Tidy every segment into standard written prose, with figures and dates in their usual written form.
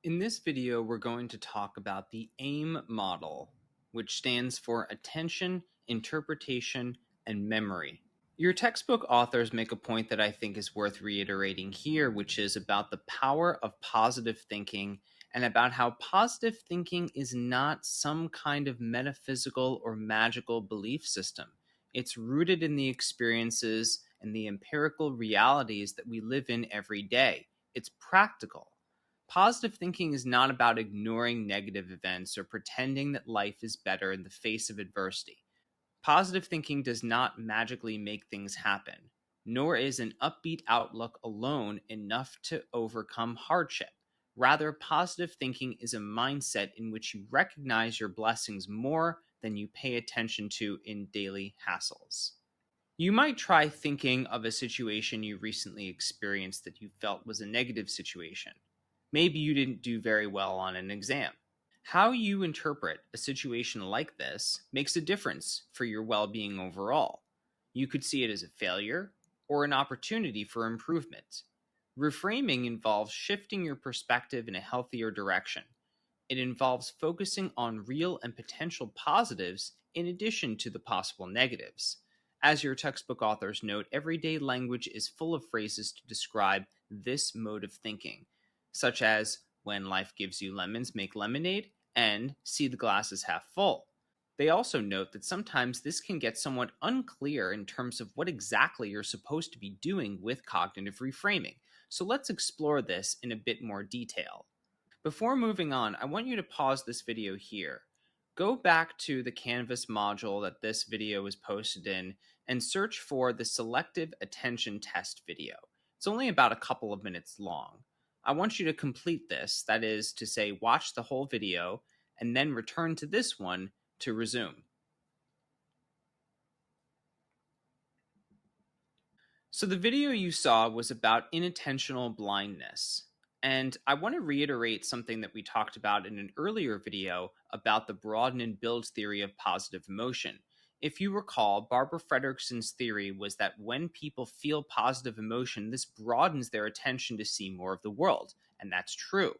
In this video, we're going to talk about the AIM model, which stands for Attention, Interpretation, and Memory. Your textbook authors make a point that I think is worth reiterating here, which is about the power of positive thinking and about how positive thinking is not some kind of metaphysical or magical belief system. It's rooted in the experiences and the empirical realities that we live in every day. It's practical. Positive thinking is not about ignoring negative events or pretending that life is better in the face of adversity. Positive thinking does not magically make things happen, nor is an upbeat outlook alone enough to overcome hardship. Rather, positive thinking is a mindset in which you recognize your blessings more than you pay attention to in daily hassles. You might try thinking of a situation you recently experienced that you felt was a negative situation. Maybe you didn't do very well on an exam. How you interpret a situation like this makes a difference for your well-being overall. You could see it as a failure or an opportunity for improvement. Reframing involves shifting your perspective in a healthier direction. It involves focusing on real and potential positives in addition to the possible negatives. As your textbook authors note, everyday language is full of phrases to describe this mode of thinking, such as, when life gives you lemons, make lemonade, and see the glass as half full. They also note that sometimes this can get somewhat unclear in terms of what exactly you're supposed to be doing with cognitive reframing. So let's explore this in a bit more detail. Before moving on, I want you to pause this video here. Go back to the Canvas module that this video is posted in and search for the Selective Attention Test video. It's only about a couple of minutes long. I want you to complete this, that is to say, watch the whole video, and then return to this one to resume. So the video you saw was about inattentional blindness. And I want to reiterate something that we talked about in an earlier video about the broaden and build theory of positive emotion. If you recall, Barbara Fredrickson's theory was that when people feel positive emotion, this broadens their attention to see more of the world, and that's true.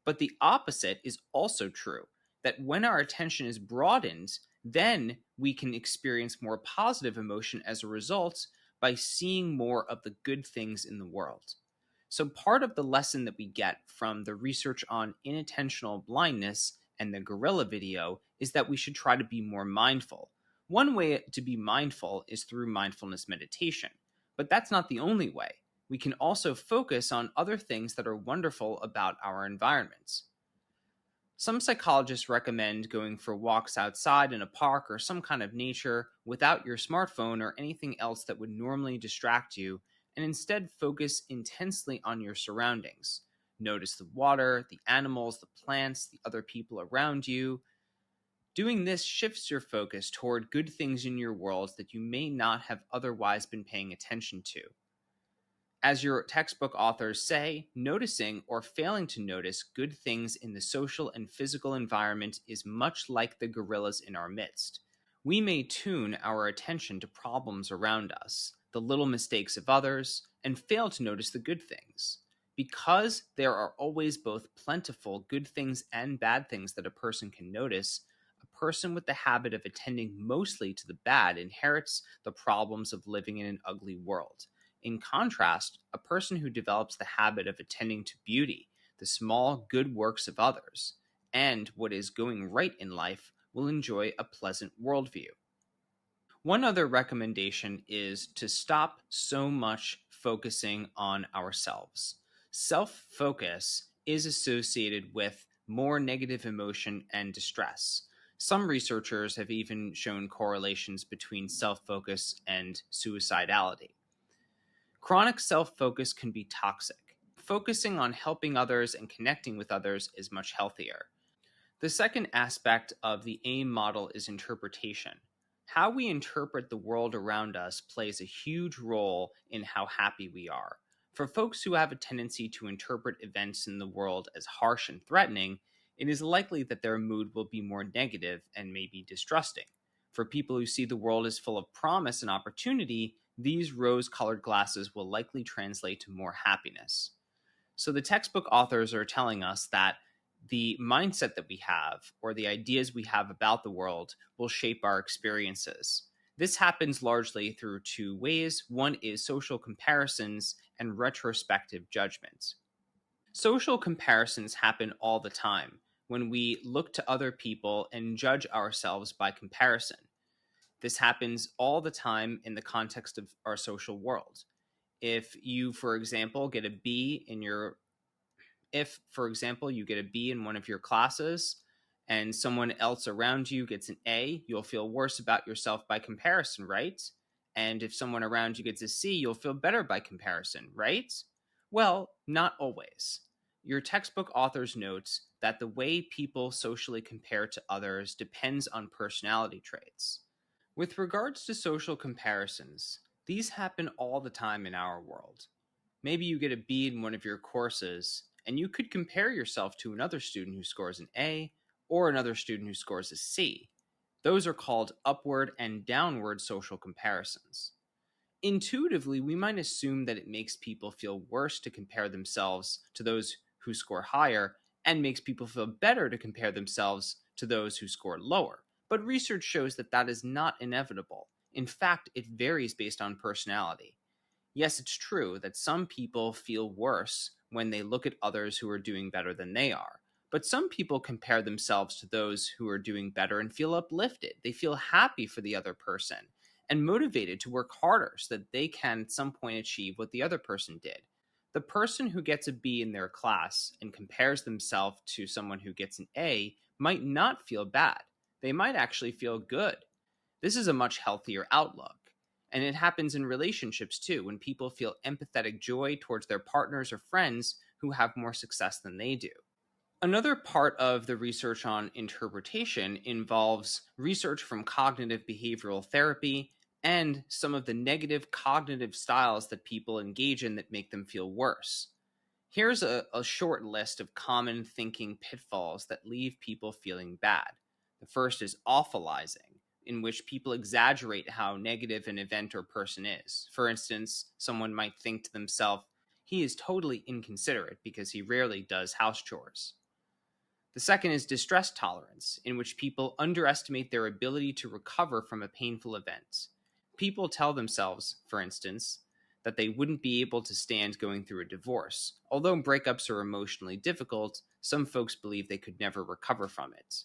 But the opposite is also true, that when our attention is broadened, then we can experience more positive emotion as a result by seeing more of the good things in the world. So part of the lesson that we get from the research on inattentional blindness and the gorilla video is that we should try to be more mindful. One way to be mindful is through mindfulness meditation, but that's not the only way. We can also focus on other things that are wonderful about our environments. Some psychologists recommend going for walks outside in a park or some kind of nature without your smartphone or anything else that would normally distract you, and instead focus intensely on your surroundings. Notice the water, the animals, the plants, the other people around you. Doing this shifts your focus toward good things in your world that you may not have otherwise been paying attention to. As your textbook authors say, noticing or failing to notice good things in the social and physical environment is much like the gorillas in our midst. We may tune our attention to problems around us, the little mistakes of others, and fail to notice the good things. Because there are always both plentiful good things and bad things that a person can notice, a person with the habit of attending mostly to the bad inherits the problems of living in an ugly world. In contrast, a person who develops the habit of attending to beauty, the small good works of others, and what is going right in life will enjoy a pleasant worldview. One other recommendation is to stop so much focusing on ourselves. Self-focus is associated with more negative emotion and distress. Some researchers have even shown correlations between self-focus and suicidality. Chronic self-focus can be toxic. Focusing on helping others and connecting with others is much healthier. The second aspect of the AIM model is interpretation. How we interpret the world around us plays a huge role in how happy we are. For folks who have a tendency to interpret events in the world as harsh and threatening, it is likely that their mood will be more negative and maybe distrusting. For people who see the world as full of promise and opportunity, these rose-colored glasses will likely translate to more happiness. So the textbook authors are telling us that The mindset that we have, or the ideas we have about the world, will shape our experiences. This happens largely through two ways. One is social comparisons and retrospective judgment. Social comparisons happen all the time when we look to other people and judge ourselves by comparison. This happens all the time in the context of our social world. If you, for example, get a B in your if, for example, you get a B in one of your classes and someone else around you gets an A, you'll feel worse about yourself by comparison, right? And if someone around you gets a C, you'll feel better by comparison, right? Well, not always. Your textbook authors notes that the way people socially compare to others depends on personality traits. With regards to social comparisons, these happen all the time in our world. Maybe you get a B in one of your courses, and you could compare yourself to another student who scores an A or another student who scores a C. Those are called upward and downward social comparisons. Intuitively, we might assume that it makes people feel worse to compare themselves to those who score higher and makes people feel better to compare themselves to those who score lower. But research shows that that is not inevitable. In fact, it varies based on personality. Yes, it's true that some people feel worse when they look at others who are doing better than they are. But some people compare themselves to those who are doing better and feel uplifted. They feel happy for the other person and motivated to work harder so that they can at some point achieve what the other person did. The person who gets a B in their class and compares themselves to someone who gets an A might not feel bad. They might actually feel good. This is a much healthier outlook. And it happens in relationships too, when people feel empathetic joy towards their partners or friends who have more success than they do. Another part of the research on interpretation involves research from cognitive behavioral therapy and some of the negative cognitive styles that people engage in that make them feel worse. Here's a short list of common thinking pitfalls that leave people feeling bad. The first is awfulizing, in which people exaggerate how negative an event or person is. For instance, someone might think to themselves, he is totally inconsiderate because he rarely does house chores. The second is distress tolerance, in which people underestimate their ability to recover from a painful event. People tell themselves, for instance, that they wouldn't be able to stand going through a divorce. Although breakups are emotionally difficult, some folks believe they could never recover from it.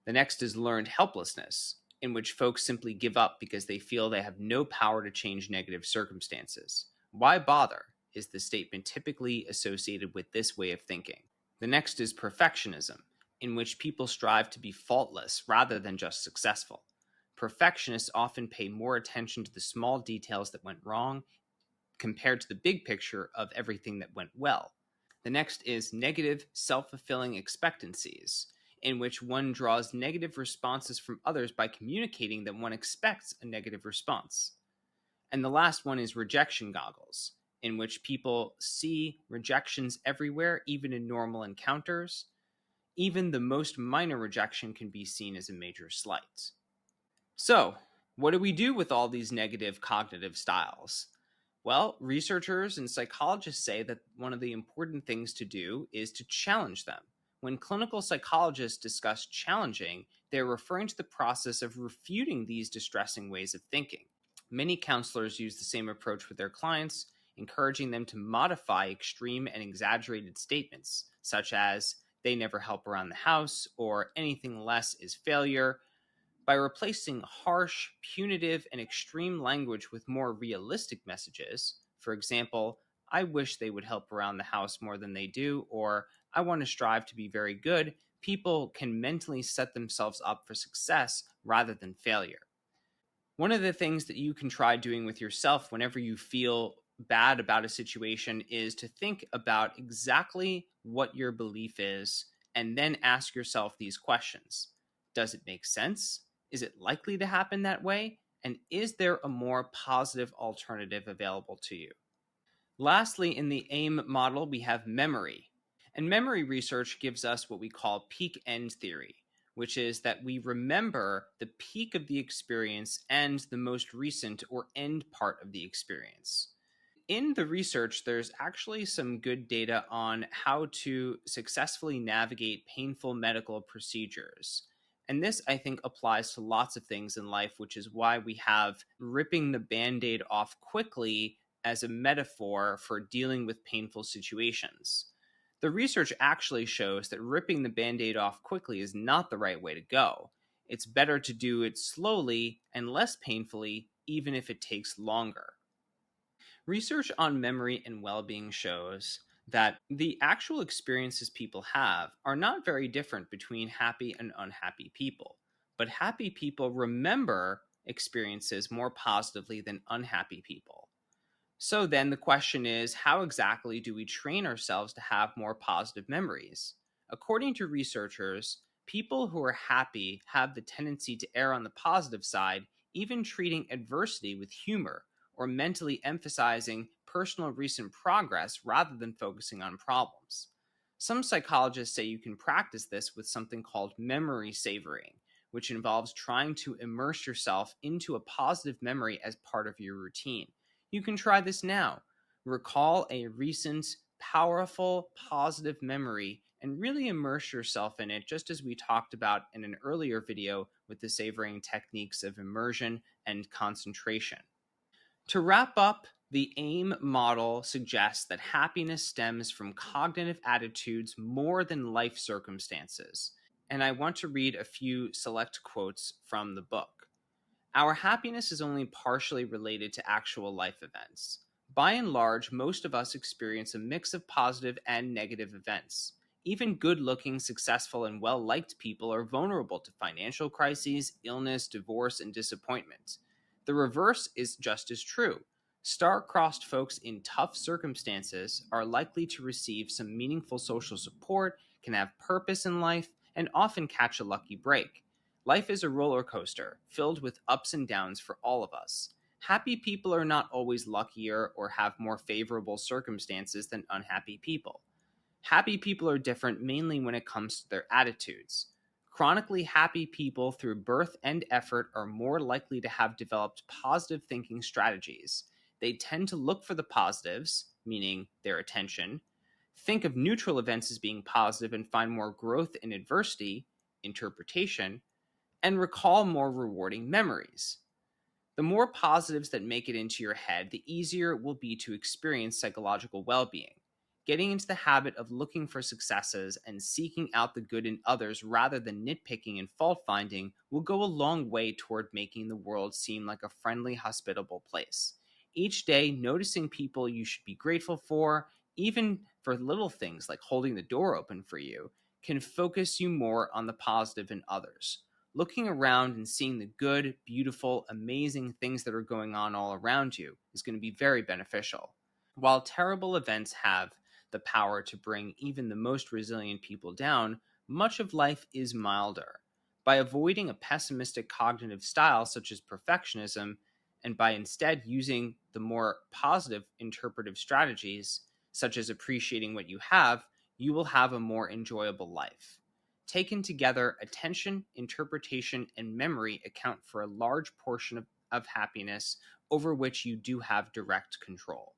The next is learned helplessness, in which folks simply give up because they feel they have no power to change negative circumstances. Why bother is the statement typically associated with this way of thinking. The next is perfectionism, in which people strive to be faultless rather than just successful. Perfectionists often pay more attention to the small details that went wrong compared to the big picture of everything that went well. The next is negative self-fulfilling expectancies, in which one draws negative responses from others by communicating that one expects a negative response. And the last one is rejection goggles, in which people see rejections everywhere, even in normal encounters. Even the most minor rejection can be seen as a major slight. So, what do we do with all these negative cognitive styles? Well, researchers and psychologists say that one of the important things to do is to challenge them. When clinical psychologists discuss challenging, they're referring to the process of refuting these distressing ways of thinking. Many counselors use the same approach with their clients, encouraging them to modify extreme and exaggerated statements, such as, they never help around the house, or anything less is failure, by replacing harsh, punitive, and extreme language with more realistic messages. For example, I wish they would help around the house more than they do, or I want to strive to be very good. People can mentally set themselves up for success rather than failure. One of the things that you can try doing with yourself whenever you feel bad about a situation is to think about exactly what your belief is and then ask yourself these questions. Does it make sense? Is it likely to happen that way? And is there a more positive alternative available to you? Lastly, in the AIM model, we have memory. And memory research gives us what we call peak end theory, which is that we remember the peak of the experience and the most recent or end part of the experience. In the research, there's actually some good data on how to successfully navigate painful medical procedures. And this, I think, applies to lots of things in life, which is why we have ripping the band aid off quickly as a metaphor for dealing with painful situations. The research actually shows that ripping the band aid off quickly is not the right way to go. It's better to do it slowly and less painfully, even if it takes longer. Research on memory and well being shows that the actual experiences people have are not very different between happy and unhappy people. But happy people remember experiences more positively than unhappy people. So then the question is, how exactly do we train ourselves to have more positive memories? According to researchers, people who are happy have the tendency to err on the positive side, even treating adversity with humor or mentally emphasizing personal recent progress rather than focusing on problems. Some psychologists say you can practice this with something called memory savoring, which involves trying to immerse yourself into a positive memory as part of your routine. You can try this now. Recall a recent, powerful, positive memory and really immerse yourself in it, just as we talked about in an earlier video with the savoring techniques of immersion and concentration. To wrap up, the AIM model suggests that happiness stems from cognitive attitudes more than life circumstances. And I want to read a few select quotes from the book. Our happiness is only partially related to actual life events. By and large, most of us experience a mix of positive and negative events. Even good looking, successful, and well liked people are vulnerable to financial crises, illness, divorce, and disappointment. The reverse is just as true. Star-crossed folks in tough circumstances are likely to receive some meaningful social support, can have purpose in life, and often catch a lucky break. Life is a roller coaster, filled with ups and downs for all of us. Happy people are not always luckier or have more favorable circumstances than unhappy people. Happy people are different mainly when it comes to their attitudes. Chronically happy people through birth and effort are more likely to have developed positive thinking strategies. They tend to look for the positives, meaning their attention, think of neutral events as being positive and find more growth in adversity, interpretation, and recall more rewarding memories. The more positives that make it into your head, the easier it will be to experience psychological well being. Getting into the habit of looking for successes and seeking out the good in others rather than nitpicking and fault finding will go a long way toward making the world seem like a friendly, hospitable place. Each day, noticing people you should be grateful for, even for little things like holding the door open for you, can focus you more on the positive in others. Looking around and seeing the good, beautiful, amazing things that are going on all around you is going to be very beneficial. While terrible events have the power to bring even the most resilient people down, much of life is milder. By avoiding a pessimistic cognitive style such as perfectionism, and by instead using the more positive interpretive strategies, such as appreciating what you have, you will have a more enjoyable life. Taken together, attention, interpretation, and memory account for a large portion of happiness over which you do have direct control.